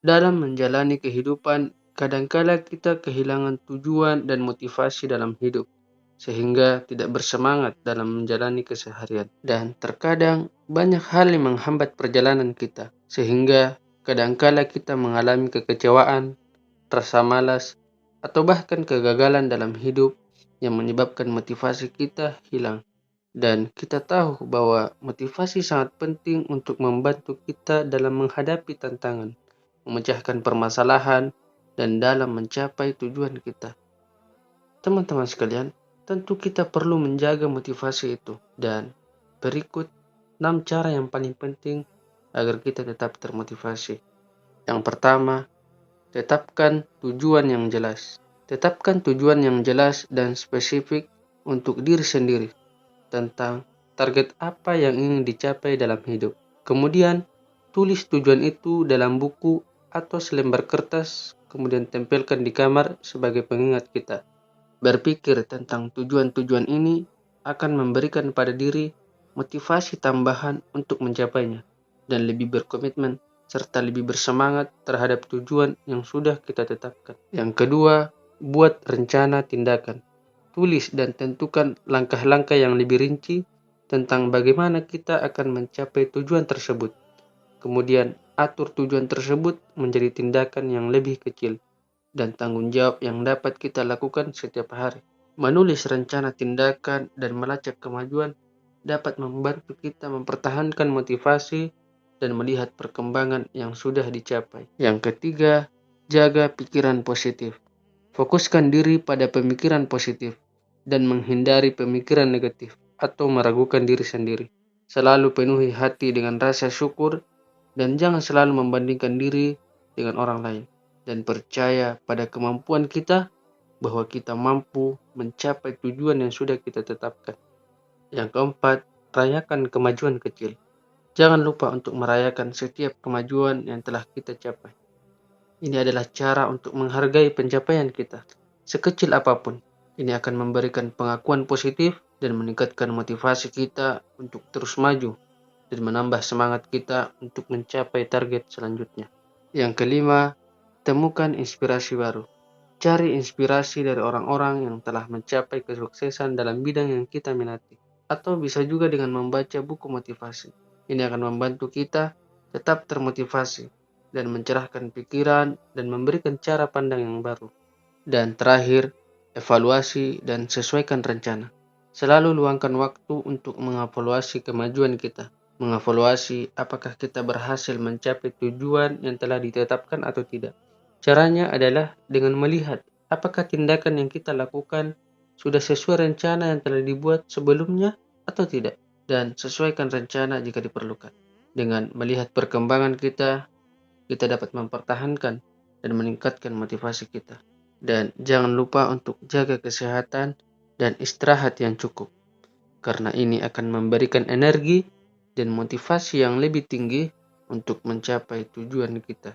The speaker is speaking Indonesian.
Dalam menjalani kehidupan, kadangkala kita kehilangan tujuan dan motivasi dalam hidup, sehingga tidak bersemangat dalam menjalani keseharian. Dan terkadang banyak hal yang menghambat perjalanan kita, sehingga kadangkala kita mengalami kekecewaan, rasa malas, atau bahkan kegagalan dalam hidup yang menyebabkan motivasi kita hilang. Dan kita tahu bahwa motivasi sangat penting untuk membantu kita dalam menghadapi tantangan, memecahkan permasalahan, dan dalam mencapai tujuan kita. Teman-teman sekalian, tentu kita perlu menjaga motivasi itu. Dan berikut 6 cara yang paling penting agar kita tetap termotivasi. Yang pertama, tetapkan tujuan yang jelas. Tetapkan tujuan yang jelas dan spesifik untuk diri sendiri tentang target apa yang ingin dicapai dalam hidup. Kemudian, tulis tujuan itu dalam buku atau selembar kertas, kemudian tempelkan di kamar sebagai pengingat kita. Berpikir tentang tujuan-tujuan ini akan memberikan pada diri motivasi tambahan untuk mencapainya dan lebih berkomitmen serta lebih bersemangat terhadap tujuan yang sudah kita tetapkan. Yang kedua, buat rencana tindakan. Tulis dan tentukan langkah-langkah yang lebih rinci tentang bagaimana kita akan mencapai tujuan tersebut. Kemudian, atur tujuan tersebut menjadi tindakan yang lebih kecil dan tanggung jawab yang dapat kita lakukan setiap hari. Menulis rencana tindakan dan melacak kemajuan dapat membantu kita mempertahankan motivasi dan melihat perkembangan yang sudah dicapai. Yang ketiga, jaga pikiran positif. Fokuskan diri pada pemikiran positif dan menghindari pemikiran negatif atau meragukan diri sendiri. Selalu penuhi hati dengan rasa syukur dan jangan selalu membandingkan diri dengan orang lain. Dan percaya pada kemampuan kita bahwa kita mampu mencapai tujuan yang sudah kita tetapkan. Yang keempat, rayakan kemajuan kecil. Jangan lupa untuk merayakan setiap kemajuan yang telah kita capai. Ini adalah cara untuk menghargai pencapaian kita. Sekecil apapun, ini akan memberikan pengakuan positif dan meningkatkan motivasi kita untuk terus maju dan menambah semangat kita untuk mencapai target selanjutnya. Yang kelima, temukan inspirasi baru. Cari inspirasi dari orang-orang yang telah mencapai kesuksesan dalam bidang yang kita minati. Atau bisa juga dengan membaca buku motivasi. Ini akan membantu kita tetap termotivasi dan mencerahkan pikiran dan memberikan cara pandang yang baru. Dan terakhir, evaluasi dan sesuaikan rencana. Selalu luangkan waktu untuk mengevaluasi kemajuan kita. Mengevaluasi apakah kita berhasil mencapai tujuan yang telah ditetapkan atau tidak. Caranya adalah dengan melihat apakah tindakan yang kita lakukan sudah sesuai rencana yang telah dibuat sebelumnya atau tidak. Dan sesuaikan rencana jika diperlukan. Dengan melihat perkembangan kita dapat mempertahankan dan meningkatkan motivasi kita. Dan jangan lupa untuk jaga kesehatan dan istirahat yang cukup. Karena ini akan memberikan energi dan motivasi yang lebih tinggi untuk mencapai tujuan kita.